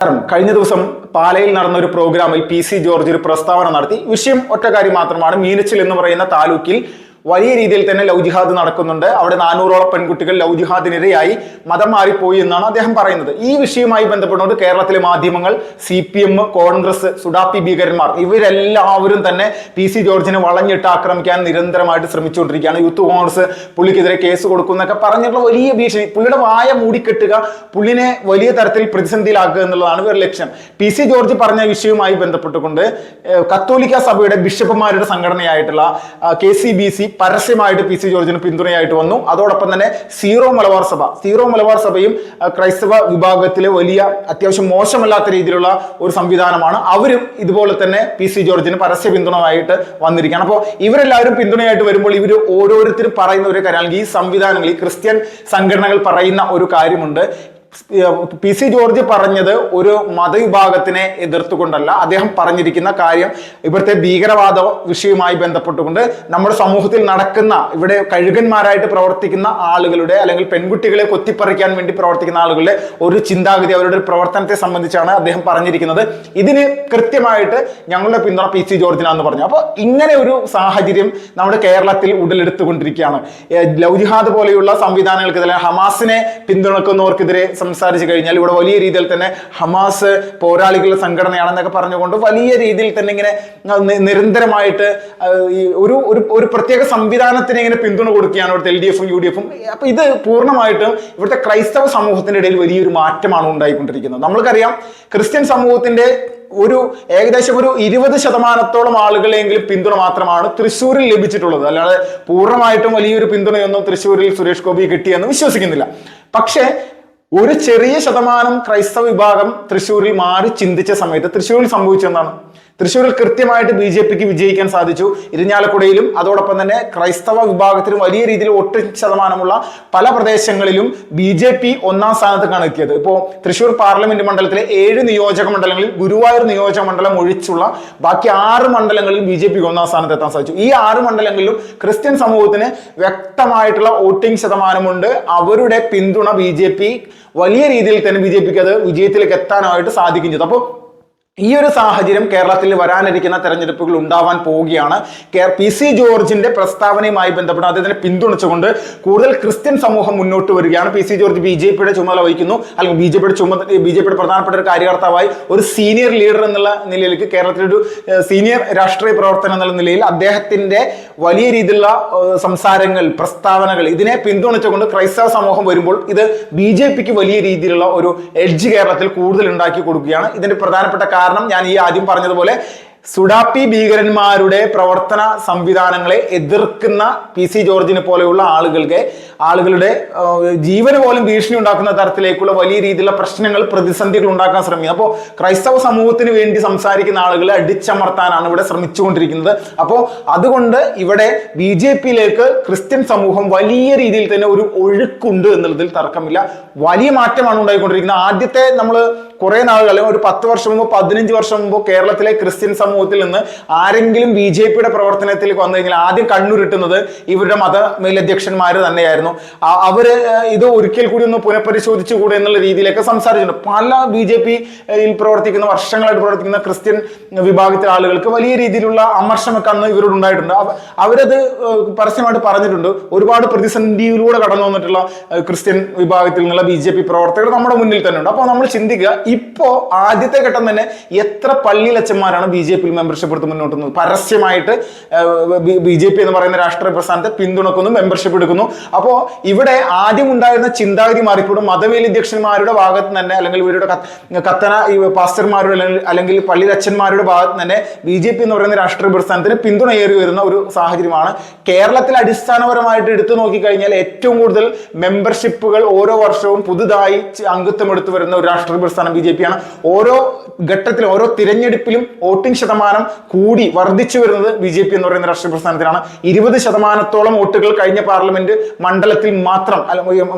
കഴിഞ്ഞ ദിവസം പാലയിൽ നടന്ന ഒരു പ്രോഗ്രാമിൽ PC ജോർജ് ഒരു പ്രസ്താവന നടത്തി. വിഷയം ഒറ്റ കാര്യം മാത്രമാണ്. മീനച്ചിൽ എന്ന് പറയുന്ന താലൂക്കിൽ വലിയ രീതിയിൽ തന്നെ ലവ് ജിഹാദ് നടക്കുന്നുണ്ട്. അവിടെ 400ഓളം പെൺകുട്ടികൾ ലവ് ജിഹാദിനിരയായി മതം മാറിപ്പോയി എന്നാണ് അദ്ദേഹം പറയുന്നത്. ഈ വിഷയവുമായി ബന്ധപ്പെട്ടുകൊണ്ട് കേരളത്തിലെ മാധ്യമങ്ങൾ, CPM, കോൺഗ്രസ്, സുഡാപ്പി ഭീകരന്മാർ ഇവരെല്ലാവരും തന്നെ PC ജോർജിനെ വളഞ്ഞിട്ട് ആക്രമിക്കാൻ നിരന്തരമായിട്ട് ശ്രമിച്ചുകൊണ്ടിരിക്കുകയാണ്. യൂത്ത് കോൺഗ്രസ് പുള്ളിക്കെതിരെ കേസ് കൊടുക്കുന്നൊക്കെ പറഞ്ഞിട്ടുള്ള വലിയ ഭീഷണി, പുള്ളിയുടെ വായ മൂടിക്കെട്ടുക, പുള്ളിനെ വലിയ തരത്തിൽ പ്രതിസന്ധിയിലാക്കുക എന്നുള്ളതാണ് ഇവരുടെ ലക്ഷ്യം. PC ജോർജ് പറഞ്ഞ വിഷയവുമായി ബന്ധപ്പെട്ടുകൊണ്ട് കത്തോലിക്ക സഭയുടെ ബിഷപ്പുമാരുടെ സംഘടനയായിട്ടുള്ള KCBC പരസ്യമായിട്ട് PC ജോർജിന് പിന്തുണയായിട്ട് വന്നു. അതോടൊപ്പം തന്നെ സീറോ മലബാർ സഭയും ക്രൈസ്തവ വിഭാഗത്തിലെ വലിയ അത്യാവശ്യം മോശമല്ലാത്ത രീതിയിലുള്ള ഒരു സംവിധാനമാണ്. അവരും ഇതുപോലെ തന്നെ PC ജോർജിന് പരസ്യ പിന്തുണയായിട്ട് വന്നിരിക്കുകയാണ്. അപ്പോൾ ഇവരെല്ലാവരും പിന്തുണയായിട്ട് വരുമ്പോൾ ഇവർ ഓരോരുത്തരും പറയുന്ന ഒരു കാര്യം, ഈ സംവിധാനങ്ങൾ, ഈ ക്രിസ്ത്യൻ സംഘടനകൾ പറയുന്ന ഒരു കാര്യമുണ്ട്. PC ജോർജ് പറഞ്ഞത് ഒരു മതവിഭാഗത്തിനെ എതിർത്തുകൊണ്ടല്ല. അദ്ദേഹം പറഞ്ഞിരിക്കുന്ന കാര്യം ഇവിടുത്തെ ഭീകരവാദ വിഷയവുമായി ബന്ധപ്പെട്ടുകൊണ്ട് നമ്മുടെ സമൂഹത്തിൽ നടക്കുന്ന, ഇവിടെ കഴുകന്മാരായിട്ട് പ്രവർത്തിക്കുന്ന ആളുകളുടെ, അല്ലെങ്കിൽ പെൺകുട്ടികളെ കൊത്തിപ്പറിക്കാൻ വേണ്ടി പ്രവർത്തിക്കുന്ന ആളുകളുടെ ഒരു ചിന്താഗതി, അവരുടെ പ്രവർത്തനത്തെ സംബന്ധിച്ചാണ് അദ്ദേഹം പറഞ്ഞിരിക്കുന്നത്. ഇതിന് കൃത്യമായിട്ട് ഞങ്ങളുടെ പിന്തുണ PC ജോർജിനാന്ന് പറഞ്ഞു. അപ്പോൾ ഇങ്ങനെ ഒരു സാഹചര്യം നമ്മുടെ കേരളത്തിൽ ഉടലെടുത്തുകൊണ്ടിരിക്കുകയാണ്. ലവ് ജിഹാദ് പോലെയുള്ള സംവിധാനങ്ങൾക്കെതിരെ, ഹമാസിനെ പിന്തുണക്കുന്നവർക്കെതിരെ സംസാരിച്ചു കഴിഞ്ഞാൽ ഇവിടെ വലിയ രീതിയിൽ തന്നെ ഹമാസ് പോരാളികളുടെ സംഘടനയാണെന്നൊക്കെ പറഞ്ഞുകൊണ്ട് വലിയ രീതിയിൽ തന്നെ ഇങ്ങനെ നിരന്തരമായിട്ട് ഒരു പ്രത്യേക സംവിധാനത്തിന് ഇങ്ങനെ പിന്തുണ കൊടുക്കുകയാണ് ഇവിടുത്തെ LDF-ഉം UDF-ഉം. അപ്പൊ ഇത് പൂർണ്ണമായിട്ടും ഇവിടുത്തെ ക്രൈസ്തവ സമൂഹത്തിന്റെ ഇടയിൽ വലിയൊരു മാറ്റമാണ് ഉണ്ടായിക്കൊണ്ടിരിക്കുന്നത്. നമ്മൾക്കറിയാം, ക്രിസ്ത്യൻ സമൂഹത്തിന്റെ ഏകദേശം ഒരു 20% ആളുകളെങ്കിലും പിന്തുണ മാത്രമാണ് തൃശ്ശൂരിൽ ലഭിച്ചിട്ടുള്ളത്. അല്ലാതെ പൂർണ്ണമായിട്ടും വലിയൊരു പിന്തുണയൊന്നും തൃശ്ശൂരിൽ സുരേഷ് ഗോപി കിട്ടിയെന്ന് വിശ്വസിക്കുന്നില്ല. പക്ഷേ ഒരു ചെറിയ ശതമാനം ക്രൈസ്തവ വിഭാഗം തൃശ്ശൂരിൽ മാറി ചിന്തിച്ച സമയത്ത് തൃശ്ശൂരിൽ സംഭവിച്ചെന്താണ്? തൃശ്ശൂരിൽ കൃത്യമായിട്ട് BJPക്ക് വിജയിക്കാൻ സാധിച്ചു. ഇരിഞ്ഞാലക്കുടയിലും അതോടൊപ്പം തന്നെ ക്രൈസ്തവ വിഭാഗത്തിലും വലിയ രീതിയിൽ വോട്ട് ശതമാനമുള്ള പല പ്രദേശങ്ങളിലും BJP ഒന്നാം സ്ഥാനത്തേക്കാണ് എത്തിയത്. ഇപ്പോൾ തൃശ്ശൂർ പാർലമെന്റ് മണ്ഡലത്തിലെ 7 നിയോജക മണ്ഡലങ്ങളിൽ ഗുരുവായൂർ നിയോജക മണ്ഡലം ഒഴിച്ചുള്ള ബാക്കി 6 മണ്ഡലങ്ങളിൽ BJPക്ക് ഒന്നാം സ്ഥാനത്ത് എത്താൻ സാധിച്ചു. ഈ 6 മണ്ഡലങ്ങളിലും ക്രിസ്ത്യൻ സമൂഹത്തിന് വ്യക്തമായിട്ടുള്ള വോട്ടിംഗ് ശതമാനമുണ്ട്. അവരുടെ പിന്തുണ BJP വലിയ രീതിയിൽ തന്നെ BJPക്ക് അത് വിജയത്തിലേക്ക് എത്താനായിട്ട് സാധിക്കും ചെയ്തു. അപ്പോൾ ഈ ഒരു സാഹചര്യം കേരളത്തിൽ വരാനിരിക്കുന്ന തെരഞ്ഞെടുപ്പുകൾ ഉണ്ടാവാൻ പോവുകയാണ്. PC ജോർജിന്റെ പ്രസ്താവനയുമായി ബന്ധപ്പെട്ട് അദ്ദേഹത്തിനെ പിന്തുണച്ചുകൊണ്ട് കൂടുതൽ ക്രിസ്ത്യൻ സമൂഹം മുന്നോട്ട് വരികയാണ്. PC ജോർജ് BJPയുടെ ചുമതല വഹിക്കുന്നു, അല്ലെങ്കിൽ BJPയുടെ പ്രധാനപ്പെട്ട ഒരു കാര്യകർത്താവായി, ഒരു സീനിയർ ലീഡർ എന്നുള്ള നിലയിലേക്ക്, കേരളത്തിലൊരു സീനിയർ രാഷ്ട്രീയ പ്രവർത്തനം എന്നുള്ള നിലയിൽ അദ്ദേഹത്തിന്റെ വലിയ രീതിയിലുള്ള സംസാരങ്ങൾ, പ്രസ്താവനകൾ, ഇതിനെ പിന്തുണച്ചുകൊണ്ട് ക്രൈസ്തവ സമൂഹം വരുമ്പോൾ ഇത് BJPക്ക് വലിയ രീതിയിലുള്ള ഒരു എഡ്ജ് കേരളത്തിൽ കൂടുതൽ ഉണ്ടാക്കി കൊടുക്കുകയാണ്. ഇതിന്റെ പ്രധാനപ്പെട്ട കാരണം ഞാൻ ഈ ആദ്യം പറഞ്ഞതുപോലെ സുഡാപ്പി ഭീകരന്മാരുടെ പ്രവർത്തന സംവിധാനങ്ങളെ എതിർക്കുന്ന PC ജോർജിനെ പോലെയുള്ള ആളുകളുടെ ജീവന് പോലും ഭീഷണി ഉണ്ടാക്കുന്ന തരത്തിലേക്കുള്ള വലിയ രീതിയിലുള്ള പ്രശ്നങ്ങൾ, പ്രതിസന്ധികൾ ഉണ്ടാക്കാൻ ശ്രമിക്കുന്നത്. അപ്പോൾ ക്രൈസ്തവ സമൂഹത്തിന് വേണ്ടി സംസാരിക്കുന്ന ആളുകളെ അടിച്ചമർത്താനാണ് ഇവിടെ ശ്രമിച്ചുകൊണ്ടിരിക്കുന്നത്. അപ്പോൾ അതുകൊണ്ട് ഇവിടെ BJPയിലേക്ക് ക്രിസ്ത്യൻ സമൂഹം വലിയ രീതിയിൽ തന്നെ ഒരു ഒഴുക്കുണ്ട് എന്നുള്ളതിൽ തർക്കമില്ല. വലിയ മാറ്റമാണ് ഉണ്ടായിക്കൊണ്ടിരിക്കുന്നത്. ആദ്യത്തെ നമ്മൾ കുറെ നാളുകൾ, ഒരു 10 വർഷം മുമ്പോ 15 വർഷം മുമ്പോ കേരളത്തിലെ ക്രിസ്ത്യൻ സമൂഹത്തിൽ നിന്ന് ആരെങ്കിലും BJPയുടെ പ്രവർത്തനത്തിലേക്ക് വന്നു കഴിഞ്ഞാൽ ആദ്യം കണ്ണുരുട്ടുന്നത് ഇവരുടെ മേലധ്യക്ഷന്മാർ തന്നെയായിരുന്നു. അവര് ഇത് ഒരിക്കൽ കൂടി ഒന്ന് പുനഃപരിശോധിച്ചുകൂടെ എന്നുള്ള രീതിയിലൊക്കെ സംസാരിച്ചിട്ടുണ്ട്. പല BJPയിൽ പ്രവർത്തിക്കുന്ന, വർഷങ്ങളായിട്ട് പ്രവർത്തിക്കുന്ന ക്രിസ്ത്യൻ വിഭാഗത്തിലെ ആളുകൾക്ക് വലിയ രീതിയിലുള്ള അമർഷമൊക്കെ അന്ന് ഇവരോട് ഉണ്ടായിട്ടുണ്ട്. അവരത് പരസ്യമായിട്ട് പറഞ്ഞിട്ടുണ്ട്. ഒരുപാട് പ്രതിസന്ധിയിലൂടെ കടന്നു വന്നിട്ടുള്ള ക്രിസ്ത്യൻ വിഭാഗത്തിൽ നിന്നുള്ള BJP പ്രവർത്തകർ നമ്മുടെ മുന്നിൽ തന്നെ ഉണ്ട്. അപ്പോൾ നമ്മൾ ചിന്തിക്കുക, ഇപ്പോ ആദ്യത്തെ ഘട്ടം തന്നെ എത്ര പള്ളിയിലച്ചന്മാരാണ് BJPയിൽ മെമ്പർഷിപ്പ് എടുത്ത് മുന്നോട്ട് വന്നത്? പരസ്യമായിട്ട് BJP എന്ന് പറയുന്ന രാഷ്ട്രീയ പ്രസ്ഥാനത്തെ പിന്തുണക്കുന്നു, മെമ്പർഷിപ്പ് എടുക്കുന്നു. അപ്പോൾ ഇവിടെ ആദ്യം ഉണ്ടായിരുന്ന ചിന്താഗതി മാറിപ്പോഴും മതമേലധ്യക്ഷന്മാരുടെ ഭാഗത്ത് തന്നെ, അല്ലെങ്കിൽ ഇവരുടെ പാസ്റ്റർമാരുടെ അല്ലെങ്കിൽ പള്ളിയിലച്ചന്മാരുടെ ഭാഗത്ത് തന്നെ BJP എന്ന് പറയുന്ന രാഷ്ട്രീയ പ്രസ്ഥാനത്തിന് പിന്തുണയേറി വരുന്ന ഒരു സാഹചര്യമാണ്. കേരളത്തിൽ അടിസ്ഥാനപരമായിട്ട് എടുത്തു നോക്കിക്കഴിഞ്ഞാൽ ഏറ്റവും കൂടുതൽ മെമ്പർഷിപ്പുകൾ ഓരോ വർഷവും പുതുതായി അംഗത്വം എടുത്തു വരുന്ന ഒരു രാഷ്ട്രീയ പ്രസ്ഥാനം BJP ആണ്. ഓരോ ഘട്ടത്തിലും, ഓരോ തിരഞ്ഞെടുപ്പിലും വോട്ടിംഗ് ശതമാനം കൂടി വർദ്ധിച്ചു വരുന്നത് BJP എന്ന് പറയുന്ന രാഷ്ട്രീയ പ്രസ്ഥാനത്തിനാണ്. 20% വോട്ടുകൾ കഴിഞ്ഞ പാർലമെന്റ് മണ്ഡലത്തിൽ മാത്രം,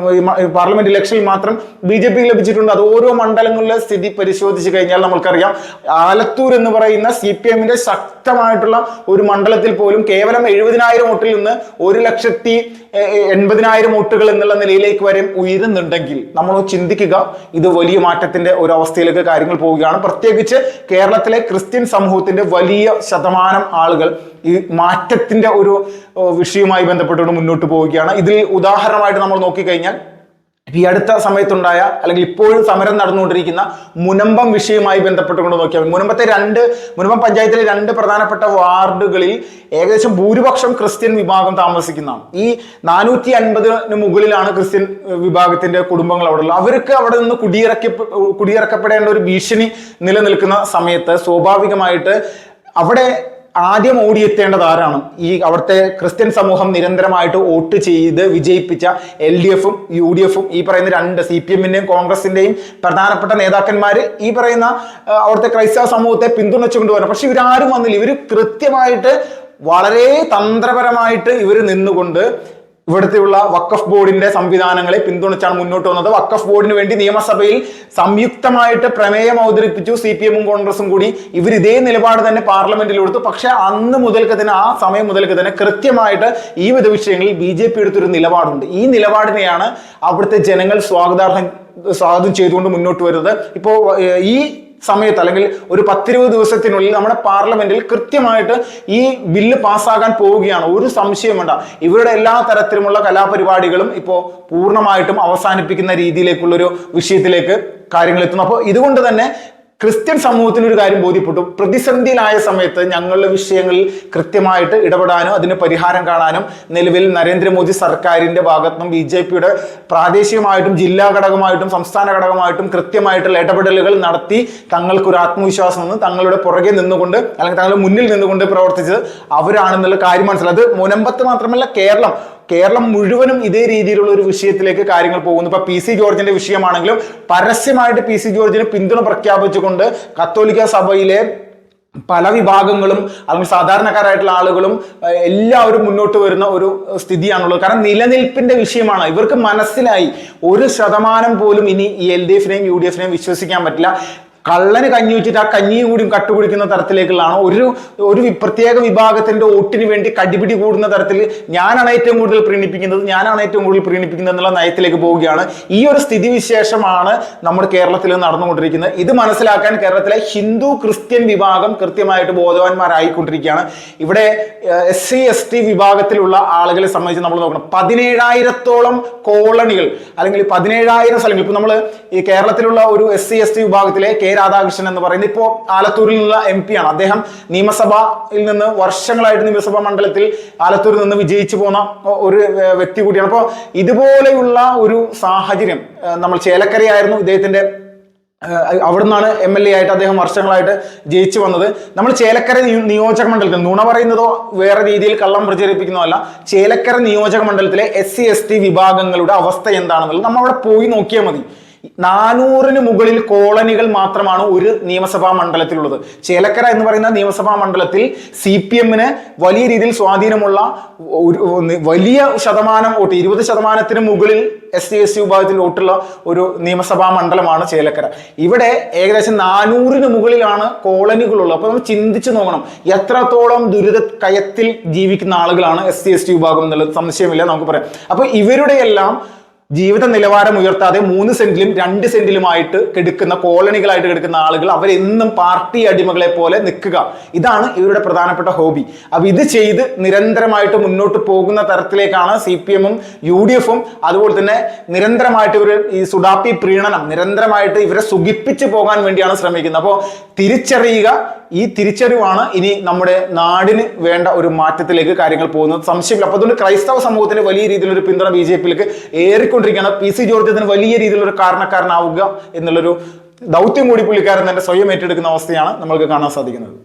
പാർലമെന്റ് ഇലക്ഷനിൽ മാത്രം BJP ലഭിച്ചിട്ടുണ്ട്. അത് ഓരോ മണ്ഡലങ്ങളിലെ സ്ഥിതി പരിശോധിച്ച് കഴിഞ്ഞാൽ നമ്മൾക്കറിയാം. ആലത്തൂർ എന്ന് പറയുന്ന CPM-ന്റെ ശക്തമായിട്ടുള്ള ഒരു മണ്ഡലത്തിൽ പോലും കേവലം 70,000 വോട്ടിൽ നിന്ന് 1,80,000 വോട്ടുകൾ എന്നുള്ള നിലയിലേക്ക് വരെ ഉയരുന്നുണ്ടെങ്കിൽ നമ്മൾ ചിന്തിക്കുക, ഇത് വലിയ മാറ്റത്തിന്റെ ഒരു അവസ്ഥയിലേക്ക് കാര്യങ്ങൾ പോവുകയാണ്. പ്രത്യേകിച്ച് കേരളത്തിലെ ക്രിസ്ത്യൻ സമൂഹത്തിന്റെ വലിയ ശതമാനം ആളുകൾ ഈ മാറ്റത്തിന്റെ ഒരു വിഷയവുമായി ബന്ധപ്പെട്ടുകൊണ്ട് മുന്നോട്ട് പോവുകയാണ്. ഇതിൽ ഉദാഹരണമായിട്ട് നമ്മൾ നോക്കിക്കഴിഞ്ഞാൽ ഈ അടുത്ത സമയത്തുണ്ടായ അല്ലെങ്കിൽ ഇപ്പോഴും സമരം നടന്നുകൊണ്ടിരിക്കുന്ന മുനമ്പം വിഷയവുമായി ബന്ധപ്പെട്ടുകൊണ്ട് നോക്കിയാൽ മുനമ്പം പഞ്ചായത്തിലെ 2 പ്രധാനപ്പെട്ട വാർഡുകളിൽ ഏകദേശം ഭൂരിപക്ഷം ക്രിസ്ത്യൻ വിഭാഗം താമസിക്കുന്നതാണ്. ഈ 450 മുകളിലാണ് ക്രിസ്ത്യൻ വിഭാഗത്തിന്റെ കുടുംബങ്ങൾ അവിടെ ഉള്ളത്. അവർക്ക് അവിടെ നിന്ന് കുടിയിറക്കപ്പെടേണ്ട ഒരു ഭീഷണി നിലനിൽക്കുന്ന സമയത്ത് സ്വാഭാവികമായിട്ട് അവിടെ ആദ്യം ഓടിയെത്തേണ്ടത് ആരാണ്? ഈ അവിടുത്തെ ക്രിസ്ത്യൻ സമൂഹം നിരന്തരമായിട്ട് വോട്ട് ചെയ്ത് വിജയിപ്പിച്ച LDF-ഉം UDF-ഉം ഈ പറയുന്ന 2 CPM-ന്റെയും കോൺഗ്രസിന്റെയും പ്രധാനപ്പെട്ട നേതാക്കന്മാർ ഈ പറയുന്ന അവിടുത്തെ ക്രൈസ്തവ സമൂഹത്തെ പിന്തുണച്ചുകൊണ്ട് വരണം. പക്ഷെ ഇവരാരും വന്നില്ല. ഇവർ കൃത്യമായിട്ട് വളരെ തന്ത്രപരമായിട്ട് ഇവർ നിന്നുകൊണ്ട് ഇവിടുത്തെയുള്ള വഖഫ് ബോർഡിന്റെ സംവിധാനങ്ങളെ പിന്തുണച്ചാണ് മുന്നോട്ട് വന്നത്. വഖഫ് ബോർഡിന് വേണ്ടി നിയമസഭയിൽ സംയുക്തമായിട്ട് പ്രമേയം അവതരിപ്പിച്ചു. CPM-ഉം കോൺഗ്രസും കൂടി ഇവർ ഇതേ നിലപാട് തന്നെ പാർലമെന്റിൽ കൊടുത്തു. പക്ഷെ അന്ന് മുതൽക്ക് തന്നെ, ആ സമയം മുതൽക്ക് തന്നെ കൃത്യമായിട്ട് ഈ വിധ വിഷയങ്ങളിൽ BJP എടുത്തൊരു നിലപാടുണ്ട്. ഈ നിലപാടിനെയാണ് അവിടുത്തെ ജനങ്ങൾ സ്വാഗതം ചെയ്തുകൊണ്ട് മുന്നോട്ട് വരുന്നത്. ഇപ്പോ ഈ സമയത്ത് അല്ലെങ്കിൽ ഒരു 10-20 ദിവസത്തിനുള്ളിൽ നമ്മുടെ പാർലമെന്റിൽ കൃത്യമായിട്ട് ഈ ബില്ല് പാസ്സാകാൻ പോവുകയാണ്. ഒരു സംശയം വേണ്ട. ഇവരുടെ എല്ലാ തരത്തിലുമുള്ള കലാപരിപാടികളും ഇപ്പോൾ പൂർണ്ണമായിട്ടും അവസാനിപ്പിക്കുന്ന രീതിയിലേക്കുള്ളൊരു വിഷയത്തിലേക്ക് കാര്യങ്ങൾ എത്തുന്നു. അപ്പോൾ ഇതുകൊണ്ട് തന്നെ ക്രിസ്ത്യൻ സമൂഹത്തിന് ഒരു കാര്യം ബോധ്യപ്പെട്ടു. പ്രതിസന്ധിയിലായ സമയത്ത് ഞങ്ങളുടെ വിഷയങ്ങളിൽ കൃത്യമായിട്ട് ഇടപെടാനും അതിന് പരിഹാരം കാണാനും നിലവിൽ നരേന്ദ്രമോദി സർക്കാരിന്റെ ഭാഗത്തുനിന്നും BJP-യുടെ പ്രാദേശികമായിട്ടും ജില്ലാ ഘടകമായിട്ടും സംസ്ഥാന ഘടകമായിട്ടും കൃത്യമായിട്ടുള്ള ഇടപെടലുകൾ നടത്തി തങ്ങൾക്കൊരു ആത്മവിശ്വാസം നിന്ന് തങ്ങളുടെ പുറകെ നിന്നുകൊണ്ട് അല്ലെങ്കിൽ തങ്ങളുടെ മുന്നിൽ നിന്നുകൊണ്ട് പ്രവർത്തിച്ചത് അവരാണെന്നുള്ള കാര്യം മനസ്സിലായി. അത് മുനമ്പത്ത് മാത്രമല്ല, കേരളം മുഴുവനും ഇതേ രീതിയിലുള്ള ഒരു വിഷയത്തിലേക്ക് കാര്യങ്ങൾ പോകുന്നു. ഇപ്പൊ PC ജോർജിന്റെ വിഷയമാണെങ്കിലും പരസ്യമായിട്ട് PC ജോർജിന് പിന്തുണ പ്രഖ്യാപിച്ചുകൊണ്ട് കത്തോലിക്ക സഭയിലെ പല വിഭാഗങ്ങളും അല്ലെങ്കിൽ സാധാരണക്കാരായിട്ടുള്ള ആളുകളും എല്ലാവരും മുന്നോട്ട് വരുന്ന ഒരു സ്ഥിതിയാണുള്ളത്. കാരണം നിലനിൽപ്പിന്റെ വിഷയമാണ്. ഇവർക്ക് മനസ്സിലായി 1% പോലും ഇനി ഈ LDF-നെയും UDF-നെയും വിശ്വസിക്കാൻ പറ്റില്ല. കള്ളന് കഞ്ഞി വെച്ചിട്ട് ആ കഞ്ഞിയും കൂടി കട്ടുപിടിക്കുന്ന തരത്തിലേക്കുള്ളതാണ്. ഒരു പ്രത്യേക വിഭാഗത്തിന്റെ വോട്ടിന് വേണ്ടി കടിപിടി കൂടുന്ന തരത്തിൽ ഞാനാണ് ഏറ്റവും കൂടുതൽ പ്രീണിപ്പിക്കുന്നത് എന്നുള്ള നയത്തിലേക്ക് പോവുകയാണ്. ഈ ഒരു സ്ഥിതിവിശേഷമാണ് നമ്മുടെ കേരളത്തിൽ നടന്നുകൊണ്ടിരിക്കുന്നത്. ഇത് മനസ്സിലാക്കാൻ കേരളത്തിലെ ഹിന്ദു ക്രിസ്ത്യൻ വിഭാഗം കൃത്യമായിട്ട് ബോധവാന്മാരായിക്കൊണ്ടിരിക്കുകയാണ്. ഇവിടെ SC/ST വിഭാഗത്തിലുള്ള ആളുകളെ സംബന്ധിച്ച് നമ്മൾ നോക്കണം. 17,000-ഓളം കോളനികൾ അല്ലെങ്കിൽ 17,000 സ്ഥലങ്ങൾ. ഇപ്പൊ നമ്മൾ ഈ കേരളത്തിലുള്ള ഒരു SC/ST വിഭാഗത്തിലെ രാധാകൃഷ്ണൻ എന്ന് പറയുന്നത് ഇപ്പോൾ ആലത്തൂരിൽ നിന്നുള്ള MP ആണ്. അദ്ദേഹം നിയമസഭയിൽ നിന്ന് വർഷങ്ങളായിട്ട് നിയമസഭാ മണ്ഡലത്തിൽ ആലത്തൂരിൽ നിന്ന് വിജയിച്ചു പോന്ന ഒരു വ്യക്തി കൂടിയാണ്. അപ്പോൾ ഇതുപോലെയുള്ള ഒരു സാഹചര്യം നമ്മൾ ചേലക്കരയായിരുന്നു ഇദ്ദേഹത്തിന്റെ, അവിടെ നിന്നാണ് MLA ആയിട്ട് അദ്ദേഹം വർഷങ്ങളായിട്ട് ജയിച്ചു വന്നത്. നമ്മൾ ചേലക്കര നിയോജക മണ്ഡലത്തിൽ നുണ പറയുന്നതോ വേറെ രീതിയിൽ കള്ളം പ്രചരിപ്പിക്കുന്നതല്ല. ചേലക്കര നിയോജക മണ്ഡലത്തിലെ SC/ST വിഭാഗങ്ങളുടെ അവസ്ഥ എന്താണെന്നുള്ളത് നമ്മൾ അവിടെ പോയി നോക്കിയാൽ മതി. 400-ന് മുകളിൽ കോളനികൾ മാത്രമാണ് ഒരു നിയമസഭാ മണ്ഡലത്തിലുള്ളത്. ചേലക്കര എന്ന് പറയുന്ന നിയമസഭാ മണ്ഡലത്തിൽ CPM-ന് വലിയ രീതിയിൽ സ്വാധീനമുള്ള വലിയ ശതമാനം വോട്ട്, 20%-ന് മുകളിൽ SC/ST വിഭാഗത്തിൽ വോട്ടുള്ള ഒരു നിയമസഭാ മണ്ഡലമാണ് ചേലക്കര. ഇവിടെ ഏകദേശം 400-ന് മുകളിലാണ് കോളനികളുള്ളത്. അപ്പൊ നമ്മൾ ചിന്തിച്ചു നോക്കണം, എത്രത്തോളം ദുരിത കയത്തിൽ ജീവിക്കുന്ന ആളുകളാണ് SC/ST വിഭാഗം എന്നുള്ളത് സംശയമില്ല നമുക്ക് പറയാം. അപ്പൊ ഇവരുടെ എല്ലാം ജീവിത നിലവാരം ഉയർത്താതെ 3 സെന്റിലും 2 സെന്റിലുമായിട്ട് കിടക്കുന്ന കോളനികളായിട്ട് കിടക്കുന്ന ആളുകൾ അവരെന്നും പാർട്ടി അടിമകളെ പോലെ നിൽക്കുക. ഇതാണ് ഇവരുടെ പ്രധാനപ്പെട്ട ഹോബി. അപ്പൊ ഇത് ചെയ്ത് നിരന്തരമായിട്ട് മുന്നോട്ട് പോകുന്ന തരത്തിലേക്കാണ് CPM-ഉം UDF-ഉം അതുപോലെ തന്നെ നിരന്തരമായിട്ട് ഇവർ ഈ സുഡാപ്പി പ്രീണനം നിരന്തരമായിട്ട് ഇവരെ സുഖിപ്പിച്ചു പോകാൻ വേണ്ടിയാണ് ശ്രമിക്കുന്നത്. അപ്പോൾ തിരിച്ചറിയുക, ഈ തിരിച്ചറിവാണ് ഇനി നമ്മുടെ നാടിന് വേണ്ട ഒരു മാറ്റത്തിലേക്ക് കാര്യങ്ങൾ പോകുന്നത്, സംശയമില്ല. അപ്പൊ അതുകൊണ്ട് ക്രൈസ്തവ സമൂഹത്തിന് വലിയ രീതിയിലൊരു പിന്തുണ BJP-യിലേക്ക് ഏറിക്കൊണ്ടിരിക്കുകയാണ്. PC ജോർജ് അതിന് വലിയ രീതിയിലൊരു കാരണക്കാരനാവുക എന്നുള്ളൊരു ദൗത്യം കൂടി പുള്ളിക്കാരൻ തന്നെ സ്വയം ഏറ്റെടുക്കുന്ന അവസ്ഥയാണ് നമ്മൾക്ക് കാണാൻ സാധിക്കുന്നത്.